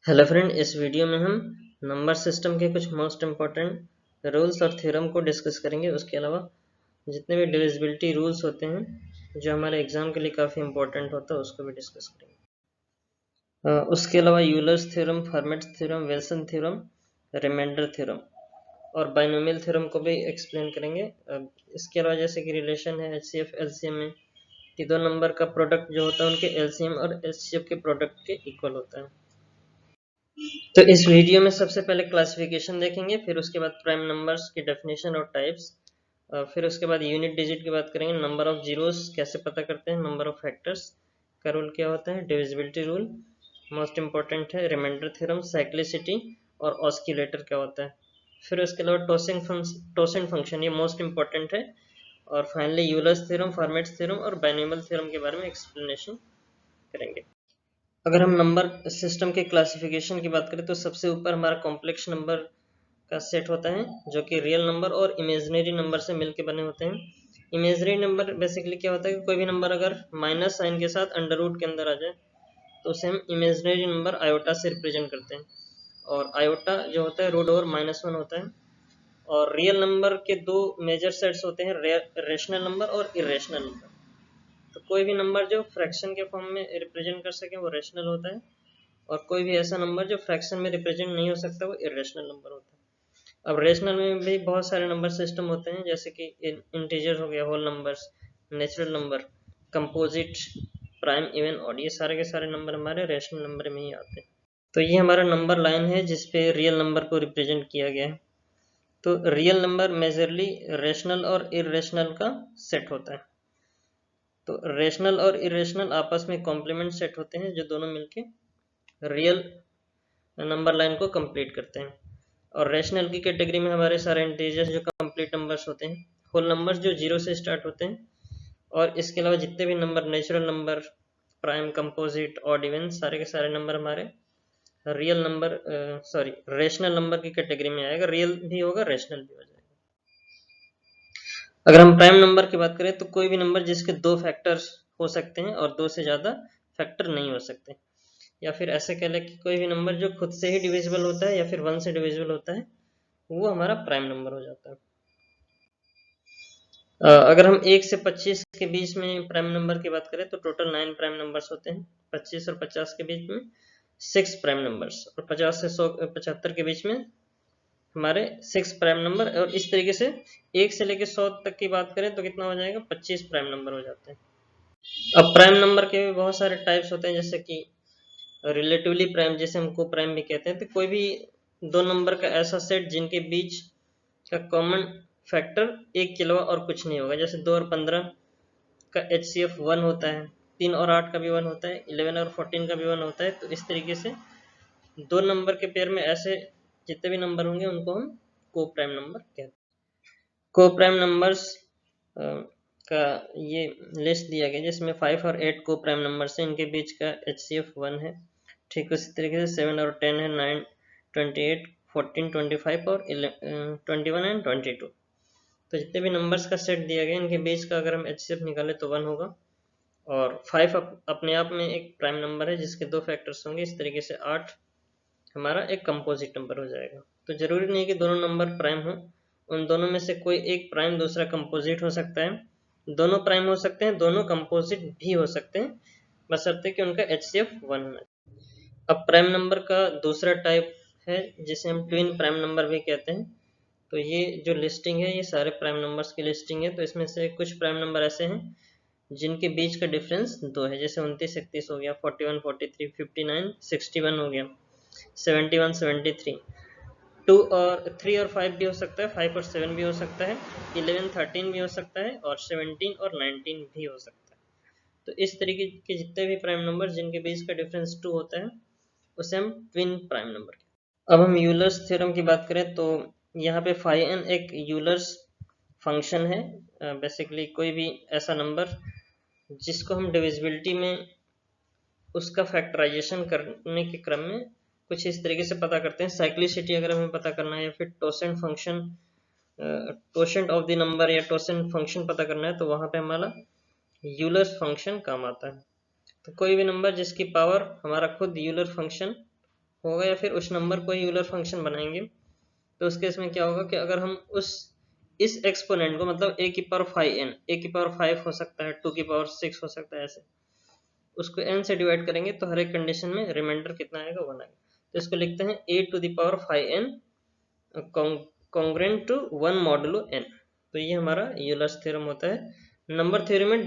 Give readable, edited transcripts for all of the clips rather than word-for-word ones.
Hello friend, इस video में हम नंबर सिस्टम के कुछ मोस्ट इम्पॉर्टेंट रूल्स और थ्योरम को डिस्कस करेंगे। उसके अलावा जितने भी डिविजिबिलिटी रूल्स होते हैं जो हमारे एग्जाम के लिए काफ़ी इंपॉर्टेंट होता है उसको भी डिस्कस करेंगे। उसके अलावा Euler's theorem, Fermat theorem, Wilson theorem, remainder theorem और बाइनोमियल थ्योरम को भी एक्सप्लेन करेंगे। इसके अलावा जैसे कि रिलेशन है HCF LCM में कि दो नंबर का प्रोडक्ट जो होता है उनके LCM और HCF के प्रोडक्ट के इक्वल होता है। तो इस वीडियो में सबसे पहले क्लासिफिकेशन देखेंगे, फिर उसके बाद प्राइम नंबर्स की डेफिनेशन और टाइप्स, फिर उसके बाद यूनिट डिजिट की बात करेंगे, नंबर ऑफ जीरोस कैसे पता करते हैं, नंबर ऑफ फैक्टर्स का रूल क्या होता है, डिविजिबिलिटी रूल मोस्ट इंपॉर्टेंट है, रिमाइंडर थ्योरम, साइक्लिसिटी और ऑस्किलेटर क्या होता है, फिर उसके अलावा टोसेंट फंक्शन ये मोस्ट इंपॉर्टेंट है, और finally Euler's theorem, Fermat theorem और बाइनोमियल थ्योरम के बारे में एक्सप्लेनेशन करेंगे। अगर हम नंबर सिस्टम के क्लासिफिकेशन की बात करें तो सबसे ऊपर हमारा कॉम्प्लेक्स नंबर का सेट होता है जो कि रियल नंबर और इमेजिनरी नंबर से मिलकर बने होते हैं। इमेजिनरी नंबर बेसिकली क्या होता है कि कोई भी नंबर अगर माइनस साइन के साथ अंडर रूट के अंदर आ जाए तो उसे हम इमेजिनरी नंबर आयोटा से रिप्रेजेंट करते हैं, और आयोटा जो होता है रूट ओवर -1 होता है। और रियल नंबर के दो मेजर सेट्स होते हैं, रेशनल नंबर और इरेशनल नंबर। तो कोई भी नंबर जो फ्रैक्शन के फॉर्म में रिप्रेजेंट कर सके वो रेशनल होता है, और कोई भी ऐसा नंबर जो फ्रैक्शन में रिप्रेजेंट नहीं हो सकता वो इरेशनल नंबर होता है। अब रेशनल में भी बहुत सारे नंबर सिस्टम होते हैं, जैसे कि इंटीजर हो गया, whole numbers, natural number, composite, prime, even, odd, ये सारे के सारे नंबर हमारे रेशनल नंबर में ही आते हैं। तो ये हमारा नंबर लाइन है जिसपे रियल नंबर को रिप्रेजेंट किया गया है। तो रियल नंबर मेजरली रेशनल और इरेशनल का सेट होता है। तो रेशनल और इरेशनल आपस में कॉम्प्लीमेंट सेट होते हैं जो दोनों मिलके रियल नंबर लाइन को कंप्लीट करते हैं। और रेशनल की कैटेगरी में हमारे सारे इंटीजर्स जो कंप्लीट नंबर्स होते हैं, होल नंबर्स जो 0 से स्टार्ट होते हैं, और इसके अलावा जितने भी number natural number, prime, composite, odd, even, सारे के सारे नंबर हमारे रियल नंबर रेशनल नंबर की कैटेगरी में आएगा। रियल भी होगा, रेशनल भी हो जाएगा। अगर हम प्राइम नंबर की बात करें तो कोई भी नंबर जिसके दो फैक्टर्स हो सकते हैं और दो से ज़्यादा फैक्टर नहीं हो सकते, या फिर ऐसे कह लें कि कोई भी नंबर जो खुद से ही डिविजिबल होता है या फिर 1 से डिविजिबल होता है वो हमारा प्राइम नंबर हो जाता है। अगर हम 1 से 25 के बीच में प्राइम नंबर की बात करें तो टोटल 9 प्राइम नंबर्स होते हैं। 25 और 50 के बीच में 6 प्राइम नंबर्स, और 50 से 75 के बीच में हमारे 6 प्राइम नंबर, और इस तरीके से 1 से लेकर 100 तक की बात करें तो कितना हो जाएगा, 25 प्राइम नंबर हो जाते हैं। अब प्राइम नंबर के भी बहुत सारे टाइप्स होते हैं, जैसे कि रिलेटिवली प्राइम, जैसे हम को प्राइम भी कहते हैं। तो कोई भी दो नंबर का ऐसा सेट जिनके बीच का कॉमन फैक्टर 1 के अलावा और कुछ नहीं होगा, जैसे 2 और 15 का HCF 1 होता है, 3 और 8 का भी 1 होता है, 11 और 14 का भी 1 होता है। तो इस तरीके से दो नंबर के पेयर में ऐसे जितने भी नंबर होंगे उनको हम को प्राइम नंबर कहते हैं। को प्राइम नंबर्स का ये लिस्ट दिया गया जिसमें 5 और 8 को प्राइम नंबर्स हैं, इनके बीच का HCF 1 है। ठीक उसी तरीके से 7 और 10 है, 9, 28, 14, 25 और 21 एंड 22। तो जितने भी नंबर्स का सेट दिया गया इनके बीच का अगर हम HCF निकालें तो 1 होगा, और 5 अपने आप में एक प्राइम नंबर है जिसके दो फैक्टर्स होंगे। इस तरीके से 8 हमारा एक कंपोजिट नंबर हो जाएगा। तो जरूरी नहीं कि दोनों नंबर प्राइम हो, उन दोनों में से कोई एक प्राइम दूसरा कंपोजिट हो सकता है, दोनों प्राइम हो सकते हैं, दोनों कंपोजिट भी हो सकते हैं, बशर्ते कि उनका HCF 1 होना चाहिए। अब प्राइम नंबर का दूसरा टाइप है जिसे हम ट्विन प्राइम नंबर भी कहते हैं। तो ये जो लिस्टिंग है ये सारे प्राइम नंबर्स की लिस्टिंग है। तो इसमें से कुछ प्राइम नंबर ऐसे हैं जिनके बीच का डिफरेंस 2 है, जैसे 29, 31 हो गया, 41, 43, 59, 61 हो गया, 71, 73। 2 और 3 और 5 भी हो सकता है, 5 और 7 भी हो सकता है, 11, 13 भी हो सकता है, और 17 और 19 भी हो सकता है। तो इस तरीके के जितने भी प्राइम नंबर जिनके बीच का डिफरेंस 2 होता है उसे हम ट्विन प्राइम नंबर कहते हैं। अब हम यूलर्स थ्योरम की बात करें तो यहाँ पे φn एक यूलर्स फंक्शन है। बेसिकली कोई भी ऐसा नंबर जिसको हम डिविजिबिलिटी में उसका फैक्टराइजेशन करने के क्रम में कुछ इस तरीके से पता करते हैं। साइक्लिसिटी अगर हमें पता करना है, या फिर टोसेंट फंक्शन, टोसेंट ऑफ द नंबर या टोसेंट फंक्शन पता करना है, तो वहां पे हमारा यूलर्स फंक्शन काम आता है। तो कोई भी नंबर जिसकी पावर हमारा खुद यूलर फंक्शन होगा या फिर उस नंबर को यूलर फंक्शन बनाएंगे, तो उस केस में क्या होगा कि अगर हम इस एक्सपोनेंट को, मतलब a की पावर 5n, a की पावर 5 हो सकता है, 2 की पावर 6 हो सकता है, ऐसे उसको n से डिवाइड करेंगे तो हर एक कंडीशन में रिमाइंडर कितना आएगा, 1 आएगा। तो इसको लिखते हैं a to the power 5n congruent to 1 modulo n। तो ये हमारा यूलर्स थ्योरम होता है। नंबर थ्योरी में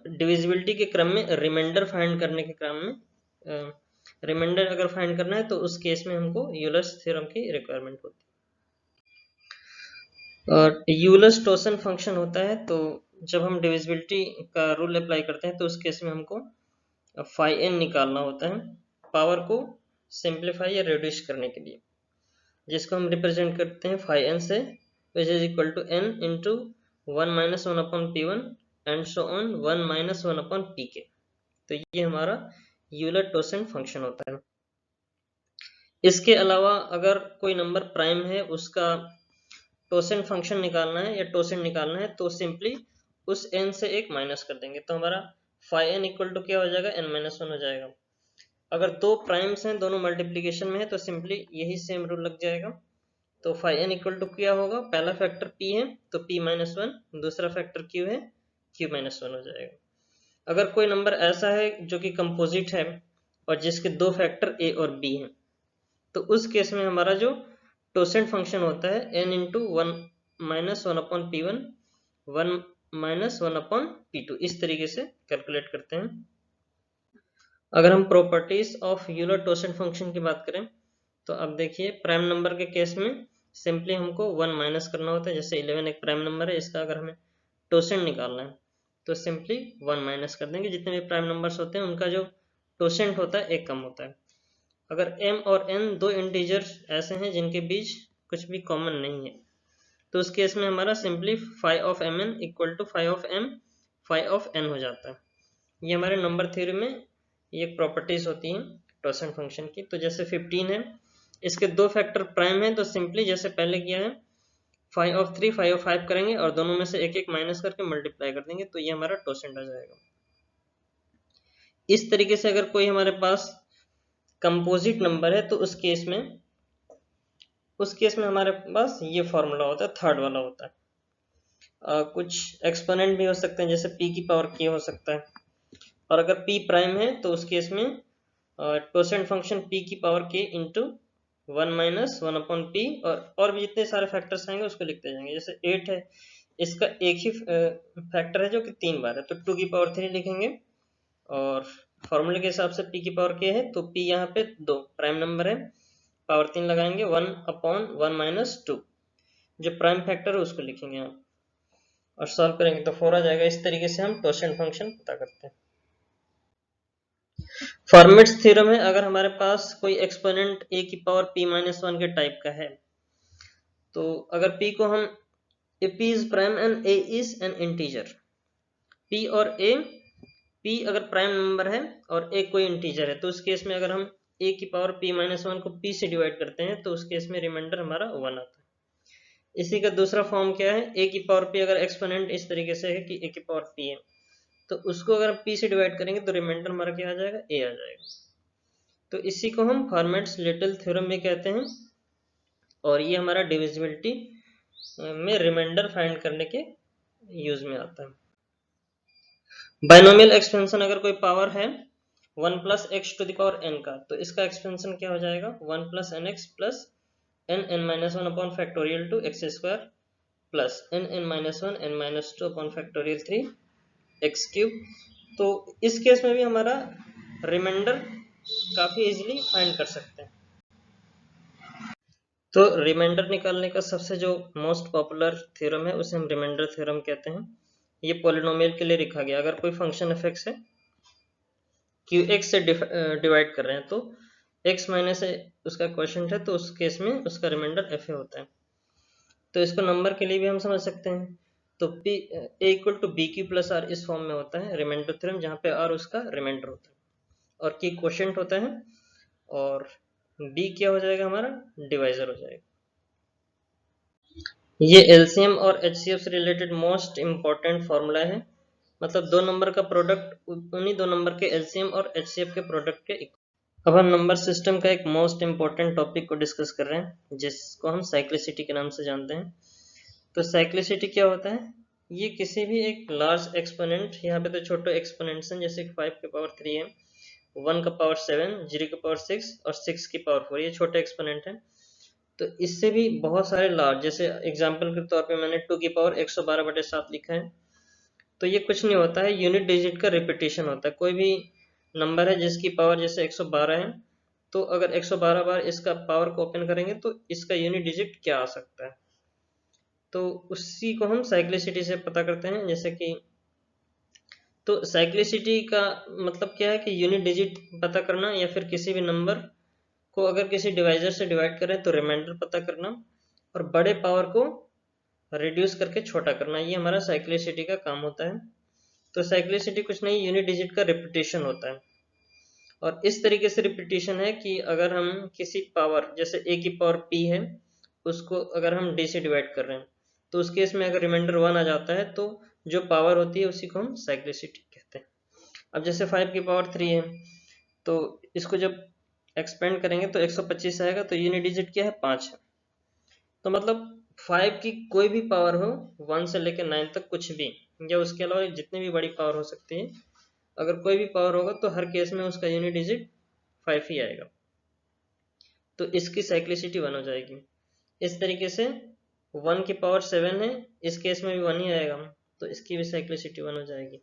डिविजिबिलिटी के क्रम में रिमाइंडर फाइंड करने के क्रम में रिमाइंडर अगर फाइंड करना है तो उस केस में हमको यूलर्स थ्योरम की रिक्वायरमेंट होती है। और यूलर्स टॉसन फंक्शन होता है, तो जब हम डिविजिबिलिटी का रूल अप्लाई करते हैं तो उस केस में हमको फाई एन निकालना होता है पावर को सिंप्लीफाई या रिड्यूस करने के लिए, जिसको हम रिप्रेजेंट करते हैं फाई एन से, which is equal to n into 1 minus 1 upon p one and so on 1 minus 1 upon p के। तो ये हमारा यूलर टॉसन फंक्शन होता है। इसके अलावा अगर कोई नंबर प्राइम है, उसका टॉसेंट फंक्शन निकालना है या टॉसेंट निकालना है, तो सिंपली उस n से एक माइनस कर देंगे, तो हमारा फाई एन इक्वल टू क्या हो जाएगा, n माइनस 1 हो जाएगा। अगर दो प्राइम्स हैं, दोनों मल्टीप्लीकेशन में है, तो सिंपली यही सेम रूल लग जाएगा। तो फाई एन इक्वल टू क्या होगा, पहला फैक्टर p है तो p माइनस 1, दूसरा फैक्टर q है, q माइनस 1 हो जाएगा। अगर कोई नंबर ऐसा है जो कि कंपोजिट है और जिसके दो फैक्टर a और b हैं, तो उस केस में हमारा जो टोसेंट फंक्शन होता है n into 1 minus 1 upon p one, 1 minus 1 upon p two, इस तरीके से कैलकुलेट करते हैं। अगर हम properties of Euler totient function की बात करें, तो अब देखिए प्राइम नंबर के केस में सिंपली हमको 1 माइनस करना होता है। जैसे 11 एक प्राइम नंबर है, इसका अगर हमें टोसेंट निकालना है तो सिंपली 1 माइनस कर देंगे। जितने भी प्राइम नंबर्स होते हैं उनका जो टोसेंट होता है एक कम होता है। अगर m और n दो इंटीजर्स ऐसे हैं जिनके बीच कुछ भी कॉमन नहीं है, तो उस केस में हमारा simply phi of m n equal to phi of m phi of n हो जाता है। ये हमारे नंबर थ्योरी में ये प्रॉपर्टीज होती हैं टॉसेंट फंक्शन की। तो जैसे 15 है, इसके दो फैक्टर प्राइम है, तो सिंपली जैसे पहले किया है फाई ऑफ 3 फाई ऑफ 5 करेंगे और दोनों में से एक एक माइनस करके मल्टीप्लाई कर देंगे, तो ये हमारा टॉसेंट आ जाएगा। इस तरीके से अगर कोई हमारे पास कंपोजिट नंबर है, तो उस केस में हमारे पास ये फॉर्मूला होता है, थर्ड वाला होता है। कुछ एक्सपोनेंट भी हो सकते हैं, जैसे p की पावर k हो सकता है, और अगर p प्राइम है तो उस केस में टोसेंट फंक्शन p की power k into 1 minus 1 upon p, और भी जितने सारे फैक्टर्स आएंगे उसको लिखते जाएंगे। जैसे 8 है, इसका एक ही फैक्टर है जो कि 3 बार है, तो 2 की पावर 3 लिखेंगे, और फॉर्मूले के हिसाब से p की पावर k है तो p यहाँ पे दो प्राइम नंबर है, पावर 3 लगाएंगे, 1 अपॉन 1 माइनस 2, जो प्राइम फैक्टर है उसको लिखेंगे यहाँ और सॉल्व करेंगे तो 4 आ जाएगा। इस तरीके से हम टॉसेंट फंक्शन पता करते हैं। फॉर्मेट्स थ्योरम है, अगर हमारे पास कोई एक्सपोनेंट a की पावर p माइनस 1 के टाइप का है, तो अगर p को हम if p is prime and a is an integer, p और a, p अगर प्राइम नंबर है और a कोई इंटीजर है, तो उस केस में अगर हम a की पावर p माइनस 1 को p से डिवाइड करते हैं तो उस केस में रिमाइंडर हमारा 1 आता है। इसी का दूसरा फॉर्म क्या है, a की पावर p, अगर एक्सपोनेंट इस तरीके से है कि a की पावर p है, तो उसको अगर p से डिवाइड करेंगे तो रिमाइंडर हमारा क्या आ जाएगा, a आ जाएगा। तो इसी को हम फॉर्मेट्स लिटिल थ्योरम भी कहते हैं, और ये हमारा डिविजिबिलिटी में रिमाइंडर फाइंड करने के यूज में आता है। बाइनोमियल एक्सपेंशन, अगर कोई पावर है 1 plus x to the power n का, तो इसका एक्सपेंशन क्या हो जाएगा, 1 plus n x plus n minus 1 upon factorial two x square plus n minus 1 n minus 2 upon factorial 3 x cube. तो इस केस में भी हमारा रिमाइंडर काफी इजीली फाइंड कर सकते हैं। तो रिमाइंडर निकालने का सबसे जो मोस्ट पॉपुलर थ्योरम है उसे हम रिमाइंडर थ्योरम कहते हैं। ये पॉलिनोमियल के लिए लिखा गया। अगर कोई फंक्शन एफ एक्स है, क्यू एक्स से डिवाइड कर रहे हैं, तो एक्स माइनस उसका क्वोशिएंट है, तो उस केस में उसका रिमाइंडर एफ ए होता है। तो इसको नंबर के लिए भी हम समझ सकते हैं। तो p a equal to b q plus r इस फॉर्म में होता है रिमाइंडर थ्योरम, जहाँ पे आर उसका रिमाइंडर होता है और की क्वोशिएंट होता है, और बी क्या हो जाएगा, हमारा डिवाइजर हो जाएगा। ये एलसीएम और एचसीएफ से रिलेटेड मोस्ट इंपॉर्टेंट फॉर्मूला है। मतलब दो नंबर का प्रोडक्ट उन्हीं दो नंबर के एलसीएम और एचसीएफ के प्रोडक्ट के इक्वल। अब हम नंबर सिस्टम का एक मोस्ट इम्पोर्टेंट टॉपिक को डिस्कस कर रहे हैं जिसको हम साइक्लिसिटी के नाम से जानते हैं। तो साइक्लिसिटी क्या होता है? ये किसी भी एक लार्ज एक्सपोनेंट, यहाँ पे तो छोटे एक्सपोनेंट्स हैं जैसे 5 की पावर 3 है, 1 का पावर 7, 0 की पावर 6 और 6 की पावर 4, ये छोटे एक्सपोनेंट हैं। तो इससे भी बहुत सारे लार्ज, जैसे एग्जाम्पल के तौर पे मैंने 2 की पावर 112/7 लिखा है। तो ये कुछ नहीं होता है, यूनिट डिजिट का रिपीटेशन होता है। कोई भी नंबर है जिसकी पावर जैसे 112 है, तो अगर 112 बार इसका पावर को ओपन करेंगे तो इसका यूनिट डिजिट क्या आ सकता है, तो उसी को हम साइक्लिसिटी से पता करते हैं। जैसे कि तो साइक्लिसिटी का मतलब क्या है कि यूनिट डिजिट पता करना, या फिर किसी भी नंबर को अगर किसी डिवाइजर से डिवाइड करें तो रिमाइंडर पता करना, और बड़े पावर को रिड्यूस करके छोटा करना, ये हमारा साइक्लिसिटी का काम होता है। तो साइक्लिसिटी कुछ नहीं, यूनिट डिजिट का रिपीटेशन होता है। और इस तरीके से रिपीटेशन है कि अगर हम किसी पावर जैसे a की पावर p है, उसको अगर हम d से डिवाइड कर रहे हैं, तो उस केस में अगर रिमाइंडर 1 आ जाता है तो जो पावर होती है उसी को हम साइक्लिसिटी कहते हैं। अब जैसे 5 की पावर 3 है, तो इसको जब एक्सपेंड करेंगे तो 125 आएगा, तो यूनिट डिजिट क्या है? 5 है। तो मतलब 5 की कोई भी पावर हो, 1 से लेकर 9 तक कुछ भी, या उसके अलावा जितनी भी बड़ी पावर हो सकती है, अगर कोई भी पावर होगा तो हर केस में उसका यूनिट डिजिट 5 ही आएगा, तो इसकी साइक्लिसिटी 1 हो जाएगी। इस तरीके से 1 की पावर 7 है, इस केस में भी 1 ही आएगा, तो इसकी भी साइक्लिसिटी 1 हो जाएगी।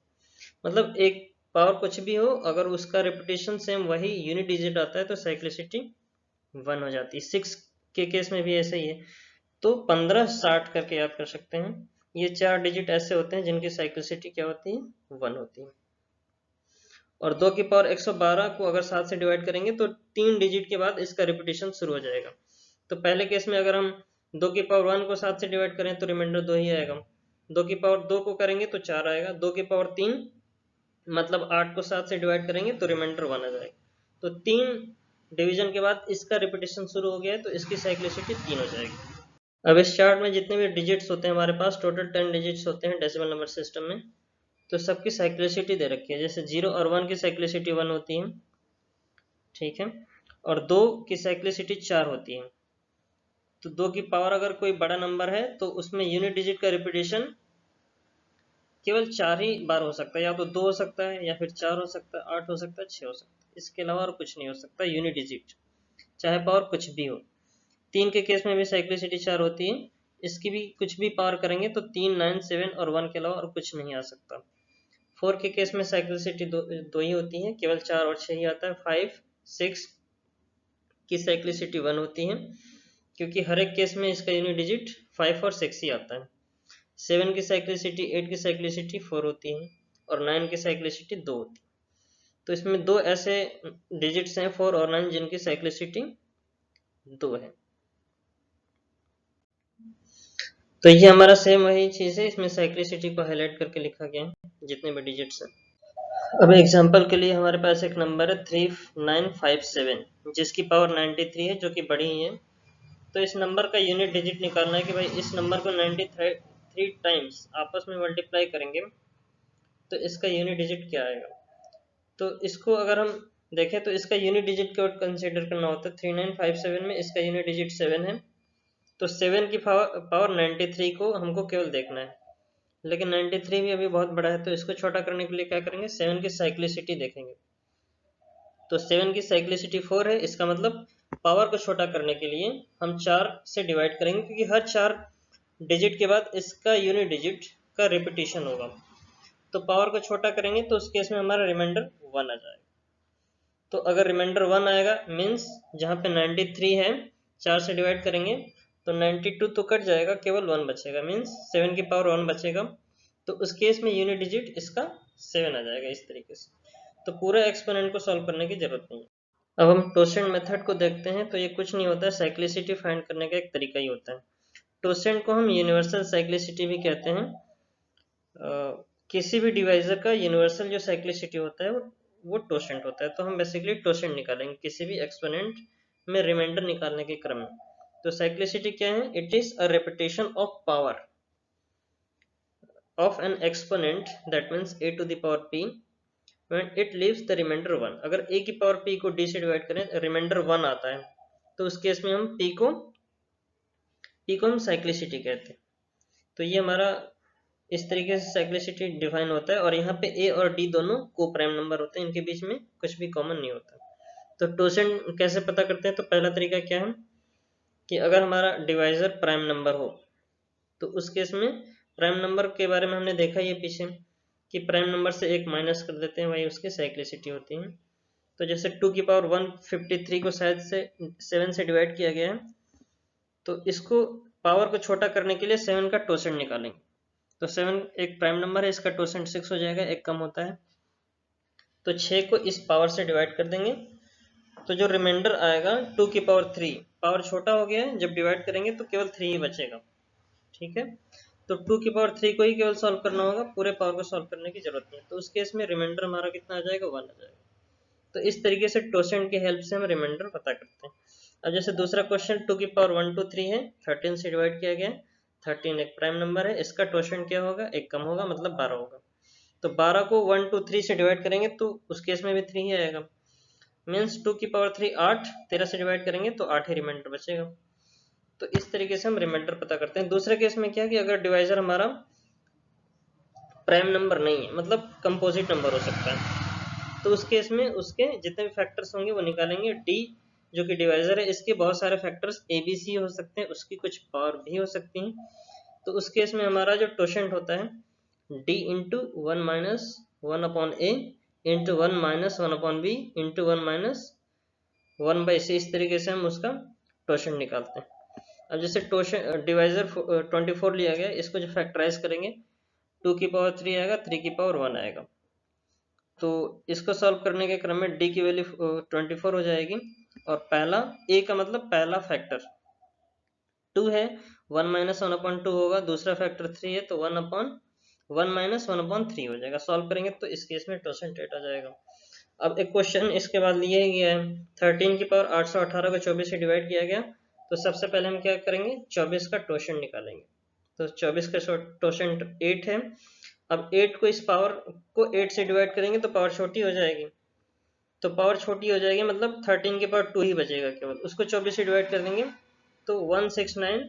मतलब एक पावर कुछ भी हो, अगर उसका रिपीटेशन सेम वही यूनिट डिजिट आता है तो साइक्लिसिटी 1 हो जाती है। 6 के केस में भी ऐसे ही है। तो 15 60 करके याद कर सकते हैं। ये 4 डिजिट ऐसे होते हैं जिनकी साइक्लिसिटी क्या होती है? 1 होती है। और 2 की पावर 112 को अगर 7 से डिवाइड करेंगे तो 3 डिजिट के बाद इसका रिपीटेशन शुरू हो जाएगा। तो पहले केस में अगर हम 2 की पावर 1 को 7 से डिवाइड करें तो रिमाइंडर 2 ही आएगा। 2 की पावर 2 को करेंगे तो 4 आएगा। 2 की पावर 3 मतलब 8 को 7 से डिवाइड करेंगे तो रिमाइंडर 1 आ जाएगा। तो 3 डिवीजन के बाद इसका रिपीटेशन शुरू हो गया है, तो इसकी साइक्लिसिटी 3 हो जाएगी। अब इस चार्ट में जितने भी डिजिट्स होते हैं हमारे पास, टोटल 10 डिजिट्स होते हैं डेसिमल नंबर सिस्टम में। तो सबकी साइक्लिसिटी दे रखी है, जैसे 0 और 1 की साइक्लिसिटी 1 होती है, ठीक है, और 2 की साइक्लिसिटी 4 होती है। तो 2 की पावर अगर कोई बड़ा नंबर है तो उसमें यूनिट डिजिट का रिपीटेशन केवल 4 ही बार हो सकता है, या तो 2 हो सकता है, या फिर 4 हो सकता है, 8 हो सकता है, 6 हो सकता है, इसके अलावा और कुछ नहीं हो सकता यूनिट डिजिट, चाहे पावर कुछ भी हो। 3 के केस में भी साइक्लिसिटी 4 होती है, इसकी भी कुछ भी पावर करेंगे तो 3, 9, 7 और 1 के अलावा और कुछ नहीं आ सकता। 4 के केस में साइक्लिसिटी दो ही होती है, केवल 4 और 6 ही आता है। 5, 6 की साइक्लिसिटी 1 होती है, क्योंकि हर एक केस में इसका यूनिट डिजिट 5 और 6 ही आता है। 7 की साइक्लिसिटी, 8 की साइक्लिसिटी 4 होती है, और 9 की साइक्लिसिटी 2 होती है। तो इसमें दो ऐसे डिजिट्स हैं 4 और 9 जिनकी साइक्लिसिटी 2 है। तो ये हमारा सेम वही चीज़ है, इसमें साइक्लिसिटी को हाईलाइट करके लिखा गया है जितने भी डिजिट्स हैं। अब एग्जांपल के लिए हमारे पास एक नंबर है 3957, जिसकी पावर 93 है, जो कि बड़ी ही है। तो इस नंबर का यूनिट डिजिट निकालना है कि भाई इस नंबर को 93 टाइम्स आपस में मल्टीप्लाई करेंगे तो इसका यूनिट डिजिट क्या आएगा। तो इसको अगर हम देखें तो इसका यूनिट डिजिट को कंसिडर करना होता है। 3957 में इसका यूनिट डिजिट 7 है, तो 7 की पावर 93 को हमको केवल देखना है, लेकिन 93 भी अभी बहुत बड़ा है, तो इसको छोटा करने के लिए क्या करेंगे? 7 की साइक्लिसिटी देखेंगे। तो 7 की साइक्लिसिटी 4 है, इसका मतलब पावर को छोटा करने के लिए हम 4 से डिवाइड करेंगे, क्योंकि हर 4 डिजिट के बाद इसका यूनिट डिजिट का रिपीटेशन होगा। तो पावर को छोटा करेंगे तो उस केस में हमारा रिमाइंडर 1 आ जाएगा। तो अगर रिमाइंडर 1 आएगा मीन्स जहाँ पे 93 है 4 से डिवाइड करेंगे तो 92 तो कट जाएगा, केवल 1 बचेगा, मीन्स 7 की पावर 1 बचेगा। तो उस केस में यूनिट डिजिट इसका 7 आ जाएगा इस तरीके से। तो पूरा एक्सपोनेंट को सॉल्व करने की जरूरत नहीं है। अब हम टोसेंट मेथड को देखते हैं। तो ये कुछ नहीं होता है, साइक्लिसिटी फाइंड करने का एक तरीका ही होता है। टोसेंट को हम यूनिवर्सल साइक्लिसिटी भी कहते हैं। किसी भी डिवाइजर का यूनिवर्सल जो साइक्लिसिटी होता है वो टोसेंट होता है। तो हम बेसिकली टोसेंट निकालेंगे किसी भी एक्सपोनेंट में रिमाइंडर निकालने के क्रम में। तो साइक्लिसिटी क्या है? It is a repetition of power of n exponent, that means a to the power p, when it leaves the remainder 1। अगर a की पावर p को d से डिवाइड करें, रिमाइंडर 1 आता है, तो उस केस में हम p को हम साइक्लिसिटी कहते हैं। तो ये हमारा इस तरीके से साइक्लिसिटी डिफाइन होता है। और यहाँ पे a और d दोनों को प्राइम नंबर होते हैं, इनके बीच में कुछ भी कॉमन नहीं होता। तो टोसेंट कैसे पता करते हैं? तो पहला तरीका क्या है कि अगर हमारा डिवाइजर प्राइम नंबर हो, तो उस केस में प्राइम नंबर के बारे में हमने देखा ये पीछे कि प्राइम नंबर से एक माइनस कर देते हैं, वही उसकी साइक्लिसिटी होती है। तो जैसे 2 की पावर 153 को शायद से 7 से डिवाइड किया गया है, तो इसको पावर को छोटा करने के लिए 7 का टोसेंट निकालेंगे। तो 7 एक प्राइम नंबर है, इसका टोसेंट 6 हो जाएगा, एक कम होता है। तो 6 को इस पावर से डिवाइड कर देंगे, तो जो रिमाइंडर आएगा 2 की पावर 3, पावर छोटा हो गया है, जब डिवाइड करेंगे तो केवल 3 ही बचेगा। ठीक है, तो 2 की पावर 3 को ही केवल सॉल्व करना होगा, पूरे पावर को सॉल्व करने की जरूरत नहीं। तो उस केस में रिमाइंडर हमारा कितना आ जाएगा? 1 आ जाएगा। तो इस तरीके से टोसेंट की हेल्प से हम रिमाइंडर पता करते हैं। अब जैसे दूसरा क्वेश्चन 2 की पावर 1 2 3 है, 13 से डिवाइड किया गया है। 13 एक प्राइम नंबर है, इसका टोसेंट क्या होगा? एक कम होगा, मतलब 12 होगा। तो 12 को 1 2 3 से डिवाइड करेंगे तो उस केस में भी 3 ही आएगा। मीन्स 2 की पावर 3 8, 13 से डिवाइड करेंगे तो 8 ही रिमाइंडर बचेगा। तो इस तरीके से हम रिमाइंडर पता करते हैं। दूसरे केस में क्या है कि अगर डिवाइजर हमारा प्राइम नंबर नहीं है, मतलब कंपोजिट नंबर हो सकता है, तो उस केस में उसके जितने भी फैक्टर्स होंगे वो निकालेंगे। डी जो कि डिवाइजर है, इसके बहुत सारे फैक्टर्स ए बी सी हो सकते हैं, उसकी कुछ पावर भी हो सकती हैं। तो उस केस में हमारा जो टोसेंट होता है d into 1 minus 1 upon a into 1 minus 1 upon b into 1 minus 1 by c. इस तरीके से हम उसका टोसेंट निकालते हैं। अब जैसे टोसेंट डिवाइजर 24 लिया गया, इसको जो फैक्टराइज करेंगे 2 की पावर 3 आएगा, 3 की पावर 1 आएगा। तो इसको सॉल्व करने के क्रम में डी की वैल्यू 24 हो जाएगी। और पहला ए का मतलब पहला फैक्टर 2 है, 1 माइनस 1 अपॉन 2 होगा। दूसरा फैक्टर 3 है, तो 1 अपॉन 1 माइनस 1 अपॉन 3 हो जाएगा। सॉल्व करेंगे तो इस केस में टोसेंट 8 आ जाएगा। अब एक क्वेश्चन इसके बाद लिया गया है 13 की पावर 818 को 24 से डिवाइड किया गया। तो सबसे पहले हम क्या करेंगे? 24 का टोसेंट निकालेंगे। तो 24 का टोसेंट 8 है। अब 8 को इस पावर को 8 से डिवाइड करेंगे तो पावर छोटी हो जाएगी। तो पावर छोटी हो जाएगी मतलब 13 के पावर 2 ही बचेगा केवल, उसको 24 से डिवाइड कर देंगे तो 169।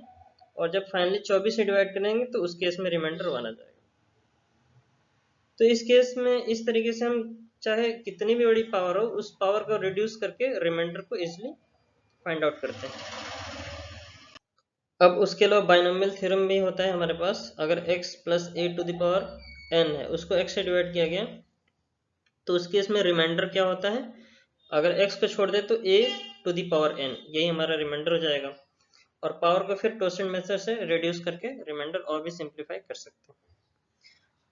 और जब फाइनली 24 से डिवाइड करेंगे तो उस केस में रिमाइंडर 1 आ जाएगा। तो इस केस में इस तरीके से हम चाहे कितनी भी बड़ी पावर हो, उस पावर को रिड्यूस करके रिमाइंडर को इजिली फाइंड आउट करते हैं। अब उसके अलावा बाइनोमियल थ्योरम भी होता है हमारे पास। अगर x plus a to the power n है, उसको x से डिवाइड किया गया, तो उस केस में रिमाइंडर क्या होता है? अगर x को छोड़ दे तो a to the power n, यही हमारा रिमाइंडर हो जाएगा। और पावर को फिर टोसेंट मेथड से रिड्यूस करके रिमाइंडर और भी सिंप्लीफाई कर सकते हैं।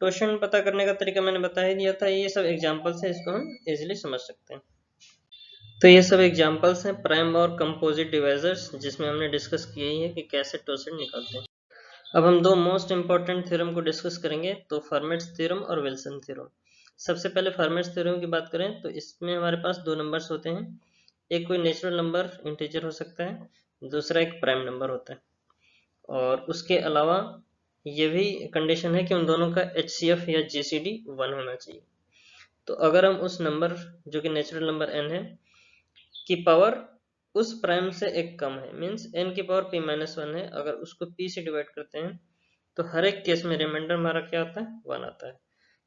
टोसेंट पता करने का तरीका मैंने बता ही दिया था, ये सब एग्जांपल्स हैं, इसको हम इजीली समझ सकते हैं। तो ये सब एग्जांपल्स हैं प्राइम और कंपोजिट डिवाइजर्स, जिसमें हमने डिस्कस किया ही है कि कैसे टोसेंट निकालते हैं। अब हम दो मोस्ट इंपॉर्टेंट थ्योरम को डिस्कस करेंगे, तो फर्मेट्स थ्योरम और विल्सन थ्योरम। सबसे पहले फर्मेट्स थ्योरम की बात करें तो इसमें हमारे पास दो नंबर्स होते हैं। एक कोई नेचुरल नंबर इंटीजर हो सकता है, दूसरा एक प्राइम नंबर होता है। और उसके अलावा ये भी कंडीशन है कि उन दोनों का HCF या GCD 1 होना चाहिए। तो अगर हम उस नंबर जो कि नेचुरल नंबर n है की पावर उस प्राइम से एक कम है, मीन्स n की पावर p-1 है, अगर उसको p से डिवाइड करते हैं तो हर एक केस में रिमाइंडर हमारा क्या आता है? 1 आता है।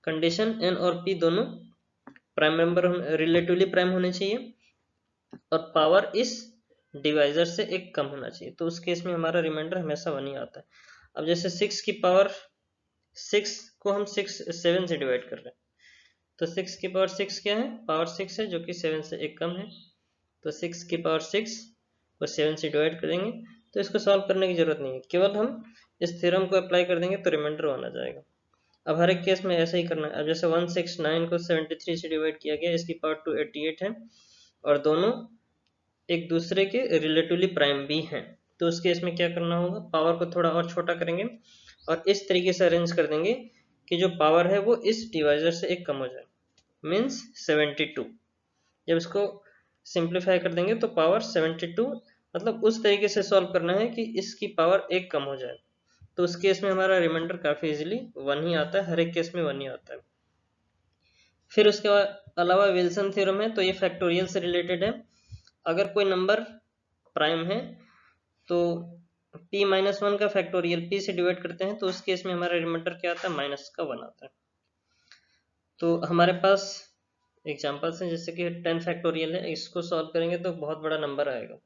कंडीशन n और p दोनों प्राइम नंबर रिलेटिवली प्राइम होने चाहिए और पावर इस डिवाइजर से एक कम होना चाहिए। तो उस केस में हमारा रिमाइंडर हमेशा 1 ही आता है। अब जैसे 6 की पावर 6 को हम 7 से डिवाइड कर रहे हैं, तो 6 की पावर 6 क्या है? पावर 6 है, जो कि 7 से एक कम है। तो 6 की पावर 6 को 7 से डिवाइड करेंगे, तो इसको सॉल्व करने की जरूरत नहीं है, केवल हम इस थ्योरम को अप्लाई कर देंगे तो रिमाइंडर 1 आ जाएगा। अब हर एक केस में ऐसा ही करना है। अब जैसे 169 को 73 से डिवाइड किया गया, इसकी पावर 288 है और दोनों एक दूसरे के रिलेटिवली प्राइम भी हैं। तो उस केस में क्या करना होगा? पावर को थोड़ा और छोटा करेंगे और इस तरीके से अरेंज कर देंगे कि जो पावर है वो इस डिवाइजर से एक कम हो जाए, मीन्स 72। जब इसको सिंप्लीफाई कर देंगे तो पावर 72, मतलब उस तरीके से सॉल्व करना है कि इसकी पावर एक कम हो जाए। तो उस केस में हमारा रिमाइंडर काफी इजीली 1 ही आता है, हर एक केस में 1 ही आता है। फिर उसके अलावा विल्सन थ्योरम है, तो ये फैक्टोरियल से रिलेटेड है। अगर कोई नंबर प्राइम है तो p-1 का फैक्टोरियल p से डिवाइड करते हैं तो उस केस में हमारा रिमाइंडर क्या आता है, -1 आता है। तो हमारे पास एग्जांपल्स हैं, जैसे कि 10 फैक्टोरियल है, इसको सॉल्व करेंगे तो बहुत बड़ा नंबर आएगा,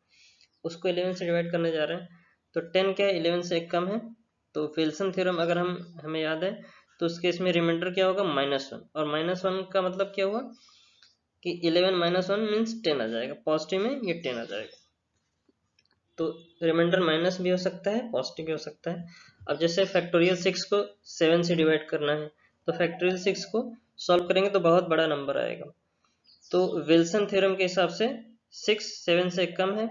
उसको 11 से डिवाइड करने जा रहे हैं, तो 10 क्या है, 11 से एक कम है, तो विल्सन थ्योरम अगर हमें याद है तो उस केस में रिमाइंडर क्या होगा, -1, और -1 का मतलब क्या हुआ कि 11 - 1 मीन्स 10 आ जाएगा, पॉजिटिव में ये 10 आ जाएगा। तो रिमाइंडर माइनस भी हो सकता है, पॉजिटिव भी हो सकता है। अब जैसे फैक्टोरियल 6 को 7 से डिवाइड करना है, तो फैक्टोरियल 6 को सॉल्व करेंगे तो बहुत बड़ा नंबर आएगा। तो विल्सन थ्योरम के हिसाब से 6 7 से कम है,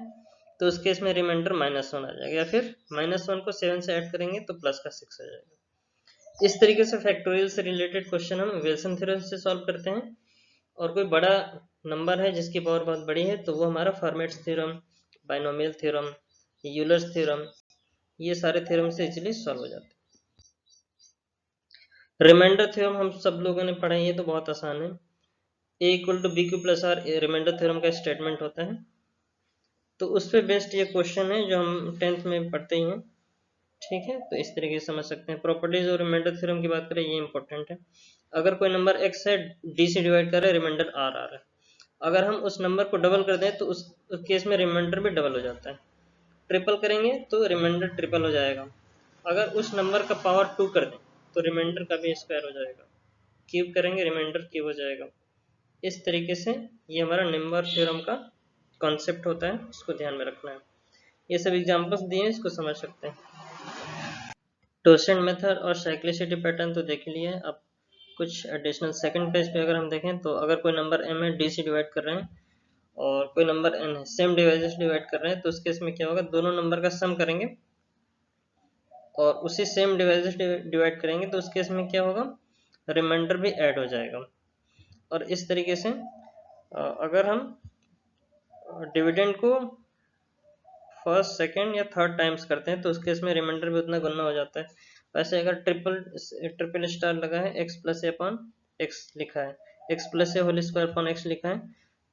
तो उस केस में रिमाइंडर -1 आ जाएगा, या फिर -1 को 7 से ऐड करेंगे तो प्लस का 6 आ जाएगा। इस तरीके से फैक्टोरियल से रिलेटेड क्वेश्चन हम विल्सन थ्योरम से सॉल्व करते हैं। और कोई बड़ा नंबर है जिसकी पावर बहुत बड़ी है तो वो हमारा formats theorem, binomial theorem, Euler's theorem, ये सारे थ्योरम से इजीली सॉल्व हो जाते हैं। रिमाइंडर थ्योरम हम सब लोगों ने पढ़ा है, ये तो बहुत आसान है। a = bq + r remainder theorem का स्टेटमेंट होता है। तो उस पर बेस्ड ये क्वेश्चन है जो हम 10th में पढ़ते ही हैं, ठीक है। तो इस तरीके से समझ सकते हैं। प्रॉपर्टीज और रिमाइंडर थ्योरम की बात करें, ये इंपॉर्टेंट है। अगर कोई नंबर x है, d से डिवाइड कर रहे हैं, रिमाइंडर r आ रहा है, अगर हम उस नंबर को डबल कर दें तो उस केस में रिमाइंडर भी डबल हो जाता है। ट्रिपल करेंगे तो रिमाइंडर ट्रिपल हो जाएगा। अगर उस नंबर का पावर 2 कर दें तो रिमाइंडर का भी स्क्वायर हो जाएगा। क्यूब करेंगे, रिमाइंडर क्यूब हो जाएगा। इस तरीके से ये हमारा नंबर थ्योरम का कॉन्सेप्ट होता है, इसको ध्यान में रखना है। ये सब एग्जांपल्स दिए हैं, इसको समझ सकते हैं। टोस्टेंट मेथड और साइक्लिसिटी पैटर्न तो देख लिए। अब कुछ एडिशनल सेकंड पेज पे अगर हम देखें तो अगर कोई नंबर m है, d से डिवाइड कर रहे हैं, और कोई नंबर n है, सेम डिवाइजर से डिवाइड कर रहे हैं, तो उस केस में क्या होगा, दोनों नंबर का सम करेंगे और उसी सेम डिवाइजर से डिवाइड करेंगे, तो उस केस में क्या होगा, रिमाइंडर भी ऐड हो जाएगा। और इस तरीके से अगर हम डिविडेंड को फर्स्ट, सेकंड या थर्ड टाइम्स करते हैं तो उस केस में रिमाइंडर भी उतना गुना हो जाता है। वैसे अगर ट्रिपल स्टार लगा है, x + a/x लिखा है, x + a whole square upon x लिखा है,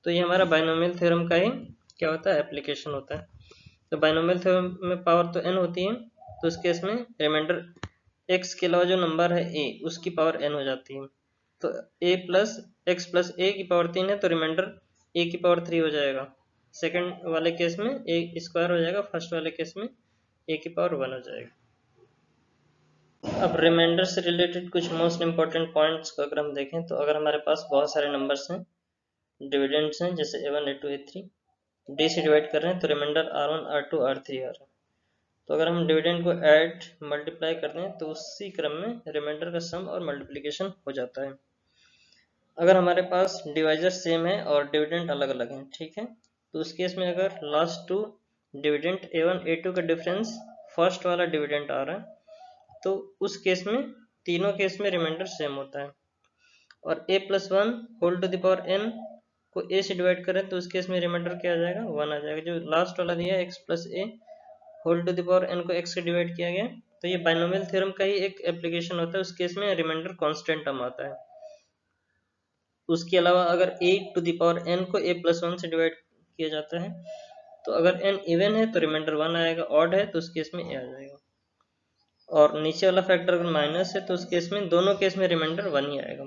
तो ये हमारा बाइनोमियल थ्योरम का ही क्या होता है, एप्लीकेशन होता है। तो बाइनोमियल थ्योरम में पावर तो n होती है, तो उस केस में रिमाइंडर x के अलावा जो नंबर है a, उसकी पावर n हो जाती है। तो a + x + a की पावर 3 है, तो रिमाइंडर a की पावर 3 हो जाएगा। सेकंड वाले केस में a स्क्वायर हो जाएगा, फर्स्ट वाले केस में a की पावर 1 हो जाएगा। अब रिमाइंडर से रिलेटेड कुछ मोस्ट इंपॉर्टेंट पॉइंट्स को अगर हम देखें तो अगर हमारे पास बहुत सारे नंबर्स हैं, डिविडेंड्स हैं, जैसे a1 a2 a3, d से डिवाइड कर रहे हैं तो रिमाइंडर r1 r2 r3 आ रहा है। तो अगर हम डिविडेंड को ऐड मल्टीप्लाई कर दें तो उसी क्रम में रिमाइंडर का सम और मल्टीप्लिकेशन हो जाता है। अगर हमारे पास डिवाइजर सेम है और डिविडेंड अलग अलग हैं, ठीक है, तो उस केस में अगर last to dividend a1 a2 का डिफरेंस फर्स्ट वाला डिविडेंड आ रहा है, तो उस केस में तीनों केस में रिमाइंडर सेम होता है। और a + 1 whole to the power n को a से डिवाइड करें तो उस केस में रिमाइंडर क्या आ जाएगा, 1 आ जाएगा। जो लास्ट वाला दिया है x + a whole to the power n को x से डिवाइड किया गया, तो ये बाइनोमियल थ्योरम का ही एक एप्लीकेशन होता है। उस केस में रिमाइंडर कांस्टेंट टर्म आता है। उसके अलावा अगर a to the power n को a + 1 से डिवाइड किया जाता है, तो अगर n इवन है तो रिमाइंडर 1 आएगा, ऑड है तो उस केस में a आ जाएगा। और नीचे वाला फैक्टर अगर माइनस है तो उस केस में दोनों केस में रिमाइंडर 1 ही आएगा।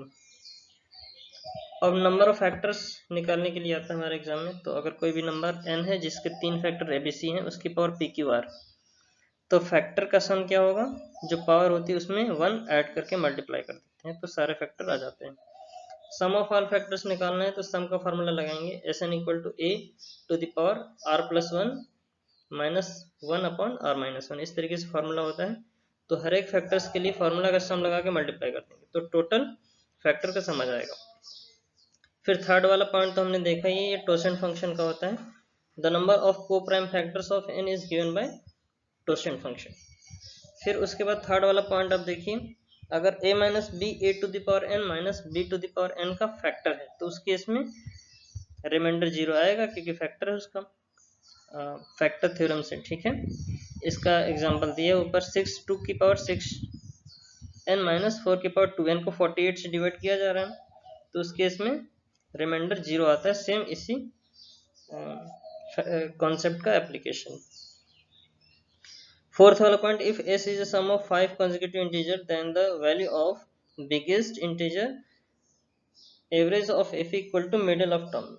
अब नंबर ऑफ फैक्टर्स निकालने के लिए आता है हमारे एग्जाम में, तो अगर कोई भी नंबर n है जिसके 3 फैक्टर abc हैं, उसकी पावर pqr, तो फैक्टर का सम क्या होगा, जो पावर होती है उसमें 1 ऐड करके मल्टीप्लाई कर देते हैं तो सारे फैक्टर आ जाते हैं। सम ऑफ ऑल फैक्टर्स निकालना है तो सम का फॉर्मूला लगाएंगे, Sn = a to the power r + 1 - 1/r - 1, इस तरीके से फॉर्मूला होता है। तो हर एक फैक्टर्स के लिए फॉर्मूला का सम लगा के मल्टीप्लाई कर देंगे तो टोटल फैक्टर का सम आ जाएगा। फिर थर्ड वाला पॉइंट तो हमने देखा ही, ये टोसेंट फंक्शन का होता है। द नंबर ऑफ को prime factors of n is given by totient function. फिर उसके बाद थर्ड वाला पॉइंट आप देखिए, अगर a - b a to the power n - b to the power n का फैक्टर है तो उस केस में रिमाइंडर 0 आएगा, क्योंकि फैक्टर है उसका, फैक्टर थ्योरम से, ठीक है। इसका एग्जांपल दिया ऊपर, 6 2 की पावर 6 n - 4 की पावर 2, n को 48 से डिवाइड किया जा रहा है, तो उस केस में रिमाइंडर 0 आता है। सेम इसी कॉन्सेप्ट का एप्लीकेशन। फोर्थ वाला point, if s is a sum of 5 consecutive integer then the value of biggest integer average of f equal to middle of term.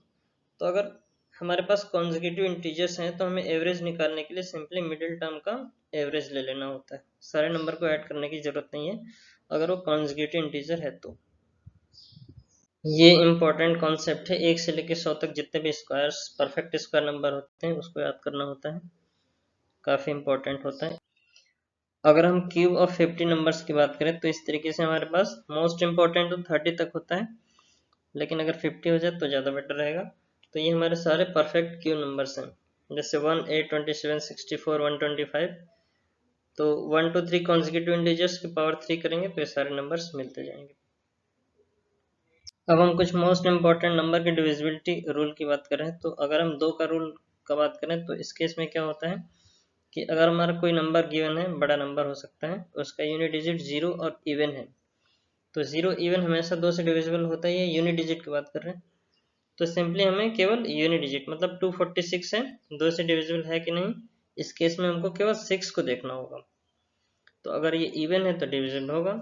तो अगर हमारे पास कॉन्जिक्यूटिव इंटीजर्स हैं तो हमें एवरेज निकालने के लिए सिंपली मिडिल टर्म का एवरेज ले लेना होता है। सारे नंबर को ऐड करने की जरूरत नहीं है अगर वो कॉन्जिक्यूटिव इंटीजर है तो। ये इंपॉर्टेंट कॉन्सेप्ट है। 1 से लेकर 100 तक जितने भी स्क्वायर्स परफेक्ट स्क्वायर नंबर होते हैं उसको याद करना होता है, काफी इंपॉर्टेंट होता है। अगर हम क्यूब ऑफ 50 नंबर्स की बात करें तो इस तरीके से हमारे पास मोस्ट इंपॉर्टेंट तो 30 तक होता है, लेकिन अगर 50 हो जाए तो ज़्यादा बेटर रहेगा। तो ये हमारे सारे परफेक्ट क्यूब नंबर्स हैं, जैसे 1, 8, 27, 64, 125। तो 1 to 3 कॉन्जिक्यूटिव इंटीजर्स की पावर 3 करेंगे तो ये सारे नंबर्स मिलते जाएंगे। अब हम कुछ मोस्ट इंपॉर्टेंट नंबर की डिविजिबिलिटी रूल की बात करें तो अगर हम 2 का रूल का बात करें तो इस केस में क्या होता है कि अगर हमारा कोई नंबर गिवन है, बड़ा नंबर हो सकता है, उसका यूनिट डिजिट 0 और इवन है, तो 0 इवन हमेशा 2 से डिविजिबल होता है। ये यूनिट डिजिट की बात कर रहे हैं तो सिंपली हमें केवल यूनिट डिजिट मतलब 246 है, 2 से डिविजिबल है कि नहीं, इस केस में हमको केवल 6 को देखना होगा। तो अगर ये इवन है तो डिविजिबल होगा।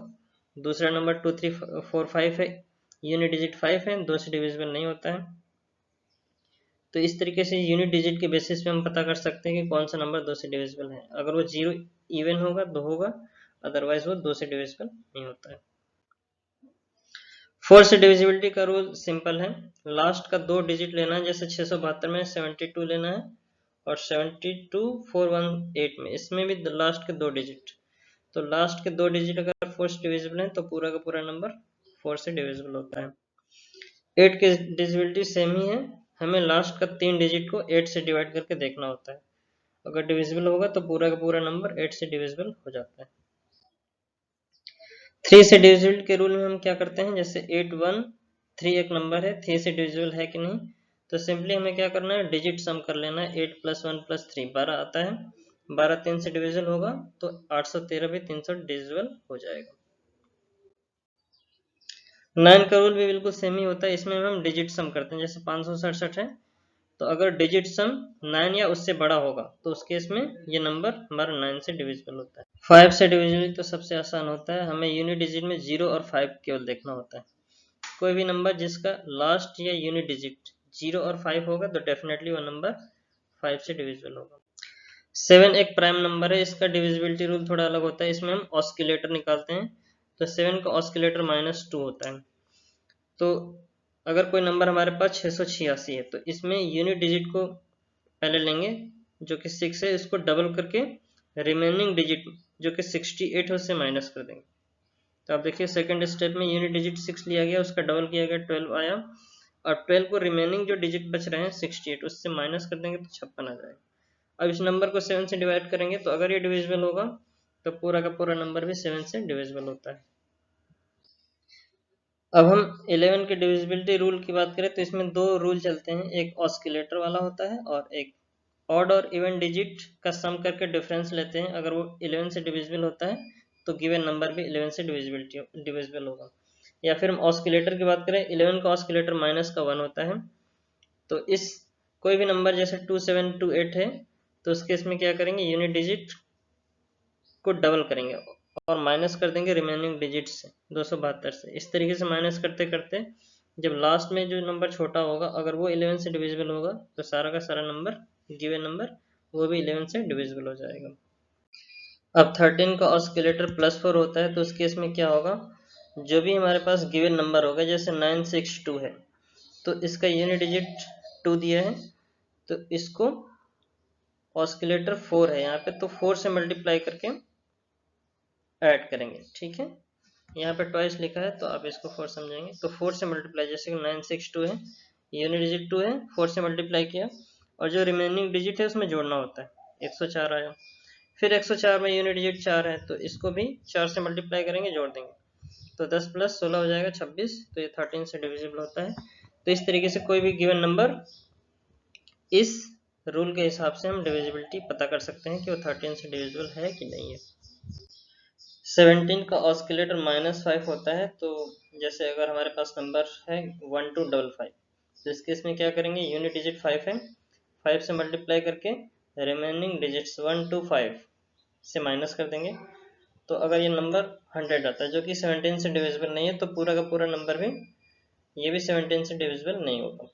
दूसरा नंबर 2, 3, 4, 5 है, यूनिट डिजिट 5 है, 2 से डिविजिबल नहीं होता है। तो इस तरीके से यूनिट डिजिट के बेसिस पे हम पता कर सकते हैं कि कौन सा नंबर 2 से डिविजिबल है। अगर वो 0 इवन होगा तो होगा, अदरवाइज वो 2 से डिविजिबल नहीं होता है। 4 से डिविजिबिलिटी का रूल सिंपल है, लास्ट का 2 डिजिट लेना है, जैसे 672 में 72 लेना है और 72418 में इसमें भी लास्ट के 2 डिजिट। तो लास्ट के 2 डिजिट अगर 4 से डिविजिबल है तो पूरा का पूरा नंबर 4 से डिविजिबल होता है। 8 की डिविजिबिलिटी सेम ही है, हमें लास्ट का 3 डिजिट को 8 से डिवाइड करके देखना होता है। अगर डिविजिबल होगा तो पूरा का पूरा नंबर 8 से डिविजिबल हो जाता है। 3 से डिविजिबल के रूल में हम क्या करते हैं, जैसे 8, 1, 3 एक नंबर है, 3 से डिविजिबल है कि नहीं, तो सिंपली हमें क्या करना है, डिजिट सम कर लेना है। 8 + 1 + 3 12 आता है, 12 3 से डिविजिबल होगा तो 813 भी 3 से डिविजिबल हो जाएगा। 9 का रूल भी बिल्कुल सेम ही होता है, इसमें हम डिजिट सम करते हैं। जैसे 567 है तो अगर डिजिट सम 9 या उससे बड़ा होगा तो उस केस में ये नंबर हमारा 9 से डिविजिबल होता है। 5 से डिविजिबल तो सबसे आसान होता है, हमें यूनिट डिजिट में 0 और 5 केवल देखना होता है। कोई भी नंबर जिसका लास्ट या यूनिट डिजिट 0 और 5 होगा तो डेफिनेटली वो नंबर 5 से डिविजिबल होगा। 7 एक प्राइम नंबर है, इसका डिविजिबिलिटी रूल थोड़ा अलग होता है, इसमें हम ऑस्किलेटर निकालते हैं। तो 7 का ऑस्किलेटर -2 होता है। तो अगर कोई नंबर हमारे पास 686 है तो इसमें यूनिट डिजिट को पहले लेंगे जो कि 6 है, इसको डबल करके रिमेनिंग डिजिट जो कि 68 है उससे माइनस कर देंगे। तो आप देखिए सेकंड स्टेप में यूनिट डिजिट 6 लिया गया, उसका डबल किया गया, 12 आया, और 12 को रिमेनिंग जो डिजिट बच रहे हैं 68 उससे माइनस कर देंगे तो 56 आ जाएगा। अब इस नंबर को 7 से डिवाइड करेंगे तो अगर ये डिविजिबल होगा तो पूरा का पूरा नंबर भी 7 से डिविजिबल होता है। अब हम 11 के डिविजिबिलिटी रूल की बात करें तो इसमें 2 रूल चलते हैं, एक ऑस्किलेटर वाला होता है और एक ऑड और इवन डिजिट का सम करके डिफरेंस लेते हैं। अगर वो 11 से डिविजिबल होता है तो गिवन नंबर भी 11 से डिविजिबल होगा। या फिर हम ऑस्किलेटर की बात करें, 11 का ऑस्किलेटर -1 होता है। तो इस कोई भी नंबर जैसे 2728 है तो उस केस में क्या करेंगे, यूनिट डिजिट को डबल करेंगे और माइनस कर देंगे रिमेनिंग डिजिट से 272 से। इस तरीके से माइनस करते करते जब लास्ट में जो नंबर छोटा होगा अगर वो 11 से डिविजिबल होगा तो सारा का सारा नंबर गिवन नंबर वो भी 11 से डिविजिबल हो जाएगा। अब 13 का ऑस्किलेटर +4 होता है तो उस केस में क्या होगा, जो भी हमारे पास गिवन नंबर होगा जैसे 962 है तो इसका यूनिट डिजिट 2 दिया है तो इसको ऑस्किलेटर 4 है यहाँ पे तो 4 से मल्टीप्लाई करके ऐड करेंगे। ठीक है, यहाँ पे ट्वाइस लिखा है तो आप इसको 4 समझेंगे। तो 4 से मल्टीप्लाई, जैसे 962 है, यूनिट डिजिट 2 है, 4 से मल्टीप्लाई किया और जो रिमेनिंग डिजिट है उसमें जोड़ना होता है। 104 आया, फिर 104 में यूनिट डिजिट 4 है तो इसको भी 4 से मल्टीप्लाई करेंगे, जोड़ देंगे तो 10 + 16 हो जाएगा 26। तो ये 13 से डिविजिबल होता है। तो इस तरीके से कोई भी गिवन नंबर इस रूल के हिसाब से हम डिविजिबिलिटी पता कर सकते हैं कि वो 13 से डिविजिबल है कि नहीं है। 17 का ऑस्किलेटर -5 होता है तो जैसे अगर हमारे पास नंबर है 1255, तो इस केस में क्या करेंगे, यूनिट डिजिट 5 है, 5 से मल्टीप्लाई करके रिमेनिंग डिजिट्स 1 to 5 से माइनस कर देंगे। तो अगर ये नंबर 100 आता है जो कि 17 से डिविजिबल नहीं है, तो पूरा का पूरा नंबर भी ये भी 17 से डिविजिबल नहीं होगा।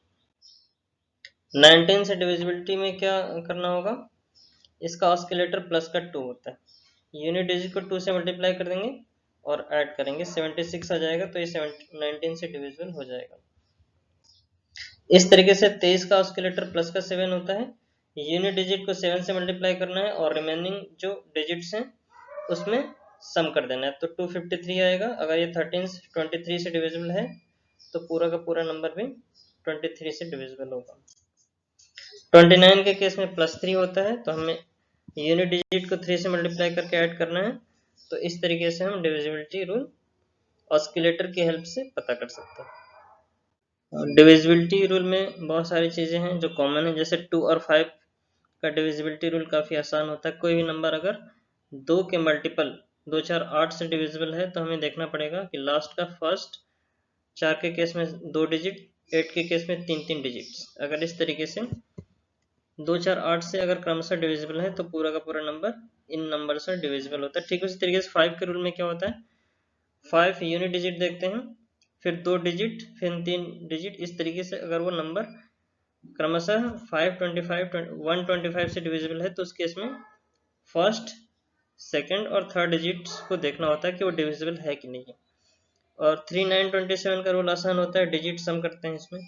19 से डिविजिबिलिटी में क्या करना होगा, इसका ऑस्किलेटर प्लस का 2 होता है, यूनिट डिजिट को 2 से मल्टीप्लाई कर देंगे और ऐड करेंगे, 76 आ जाएगा, तो ये 19 से डिविजिबल हो जाएगा। इस तरीके से 23 का ऑस्किलेटर प्लस का 7 होता है, यूनिट डिजिट को 7 से मल्टीप्लाई करना है और रिमेनिंग जो डिजिट्स हैं उसमें सम कर देना है, तो 253 आएगा। अगर ये 23 से डिविजिबल है तो पूरा का पूरा नंबर भी 23 से डिविजिबल होगा। 29 के केस में +3 होता है, तो हमें यूनिट डिजिट को 3 से मल्टीप्लाई करके ऐड करना है। तो इस तरीके से हम डिविजिबिलिटी रूल ऑस्किलेटर की हेल्प से पता कर सकते हैं। डिविजिबिलिटी रूल में बहुत सारी चीज़ें हैं जो कॉमन है, जैसे 2 और 5 का डिविजिबिलिटी रूल काफ़ी आसान होता है। कोई भी नंबर अगर 2 के मल्टीपल 2, 4, 8 से डिविजिबल है तो हमें देखना पड़ेगा कि लास्ट का फर्स्ट 4 के केस में 2 डिजिट, 8 के केस में 3 डिजिट्स। अगर इस तरीके से 2, 4, 8 से अगर क्रमशः डिविजिबल है तो पूरा का पूरा नंबर इन नंबर से डिविजिबल होता है। ठीक उसी तरीके से 5 के रूल में क्या होता है, 5 यूनिट डिजिट देखते हैं, फिर 2 डिजिट, फिर 3 डिजिट। इस तरीके से अगर वो नंबर क्रमशः 525 125 से डिविजिबल है तो उस केस में फर्स्ट, सेकंड और थर्ड डिजिट्स को देखना होता है कि वो डिविजिबल है कि नहीं है। और 3, 9, 27 का रूल आसान होता है, डिजिट सम करते हैं इसमें।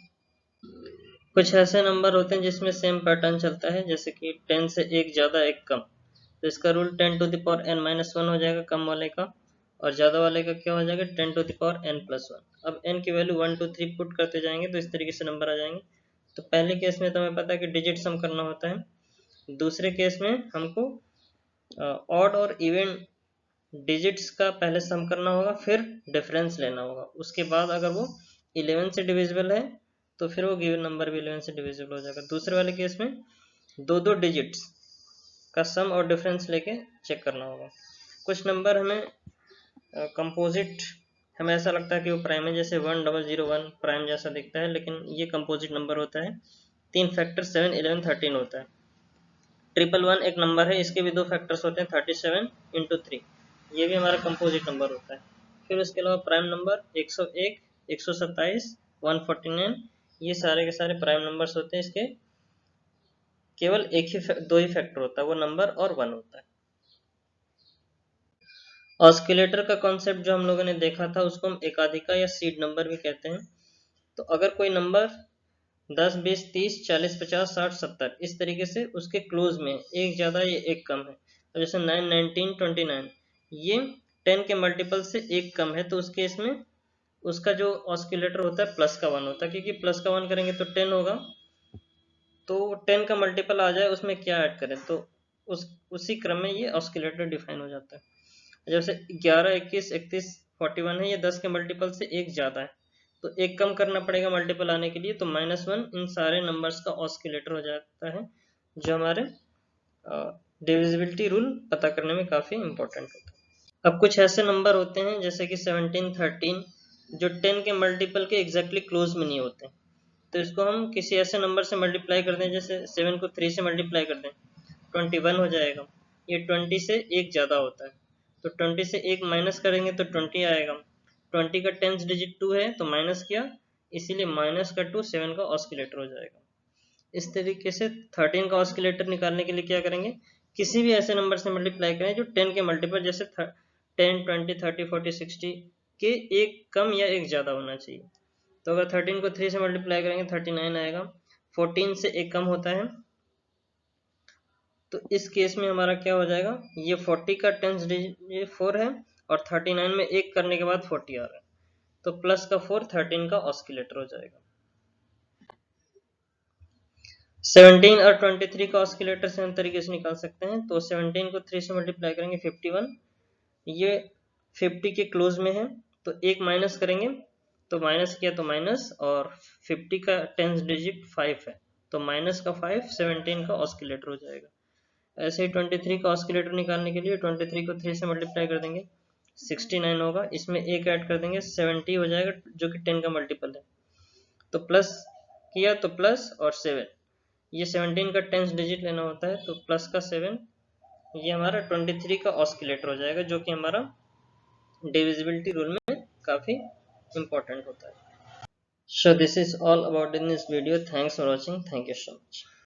कुछ ऐसे नंबर होते हैं जिसमें सेम पैटर्न चलता है, जैसे कि 10 से एक ज़्यादा एक कम, तो इसका rule 10 to the power n-1 हो जाएगा कम वाले का, और ज़्यादा वाले का क्या हो जाएगा 10 to the power n+1। अब n की वैल्यू 1, 2, 3 पुट करते जाएंगे तो इस तरीके से नंबर आ जाएंगे। तो पहले केस में तो हमें पता है कि डिजिट सम करना होता है, दूसरे केस में हमको ऑड और इवन डिजिट्स का पहले सम करना होगा, फिर डिफरेंस लेना होगा, उसके बाद अगर वो 11 से डिविजिबल है तो फिर वो गिवन नंबर भी 11 से डिविजिबल हो जाएगा। दूसरे वाले केस में दो डिजिट्स का सम और डिफरेंस लेके चेक करना होगा। कुछ नंबर हमें कंपोजिट, हमें ऐसा लगता है कि वो प्राइम है, जैसे 1001 प्राइम जैसा दिखता है, लेकिन ये कंपोजिट नंबर होता है। 3 फैक्टर 7, 11, 13 होता है। 111 एक नंबर है, इसके भी 2 फैक्टर्स होते हैं 37 × 3, ये भी हमारा कंपोजिट नंबर होता है। फिर उसके अलावा प्राइम नंबर 101, 127, 149, ये सारे के सारे प्राइम नंबर्स होते हैं। इसके केवल दो ही फैक्टर होता है, वो नंबर और 1 होता है। ऑस्किलेटर का कॉन्सेप्ट जो हम लोगों ने देखा था उसको हम एकाधिका या सीड नंबर भी कहते हैं। तो अगर कोई नंबर 10, 20, 30, 40, 50, 60, 70 इस तरीके से उसके क्लोज में एक ज़्यादा या एक कम है, तो जैसे 9, 19, 29 ये 10 के मल्टीपल से एक कम है, तो उस केस में उसका जो ऑस्किलेटर होता है प्लस का 1 होता है, क्योंकि प्लस का 1 करेंगे तो 10 होगा, तो 10 का मल्टीपल आ जाए उसमें क्या ऐड करें, तो उसी क्रम में ये ऑस्किलेटर डिफाइन हो जाता है। जैसे 11, 21, 31, 41 है, ये 10 के मल्टीपल से एक ज़्यादा है, तो एक कम करना पड़ेगा मल्टीपल आने के लिए, तो -1 इन सारे नंबर्स का ऑस्किलेटर हो जाता है, जो हमारे डिविजिबिलिटी रूल पता करने में काफ़ी इंपॉर्टेंट होता है। अब कुछ ऐसे नंबर होते हैं जैसे कि 17, 13 जो 10 के मल्टीपल के एग्जैक्टली क्लोज में नहीं होते, तो इसको हम किसी ऐसे नंबर से मल्टीप्लाई कर दें, जैसे 7 को 3 से मल्टीप्लाई कर दें, 21 हो जाएगा। ये 20 से एक ज़्यादा होता है, तो 20 से एक माइनस करेंगे तो 20 आएगा। 20 का 10th डिजिट 2 है तो माइनस किया, इसीलिए -2 7 का ऑस्किलेटर हो जाएगा। इस तरीके से 13 का ऑस्किलेटर निकालने के लिए क्या करेंगे, किसी भी ऐसे नंबर से मल्टीप्लाई करें जो 10 के मल्टीपल, जैसे 10, 20, 30, 40, 60 के एक कम या एक ज़्यादा होना चाहिए। तो अगर 13 को 3 से मल्टीप्लाई करेंगे 39 आएगा। 14 से एक कम होता है, तो इस केस में हमारा क्या हो जाएगा, ये 40 का 10th डिजिट ये 4 है, और 39 में एक करने के बाद 40 आ रहा है, तो प्लस का 4 13 का ऑस्किलेटर हो जाएगा। 17 और 23 का ऑस्किलेटर सेम तरीके से निकाल सकते हैं। तो 17 को 3 से मल्टीप्लाई करेंगे 51, ये 50 के क्लोज में है, तो एक माइनस करेंगे, तो माइनस किया तो माइनस, और 50 का 10th डिजिट 5 है, तो माइनस का 5 17 का ऑस्किलेटर हो जाएगा। ऐसे ही 23 का ऑस्किलेटर निकालने के लिए 23 को 3 से मल्टीप्लाई कर देंगे, 69 होगा, इसमें एक ऐड कर देंगे 70 हो जाएगा, जो कि 10 का मल्टीपल है। तो प्लस किया तो प्लस और 7, ये 17 का 10th डिजिट लेना होता है, तो प्लस का 7, ये हमारा 23 का ऑस्किलेटर हो जाएगा, जो कि हमारा डिविजिबिलिटी रूल में काफ़ी इम्पोर्टेंट होता है। So this is all about in this video. Thanks for watching. Thank you so much.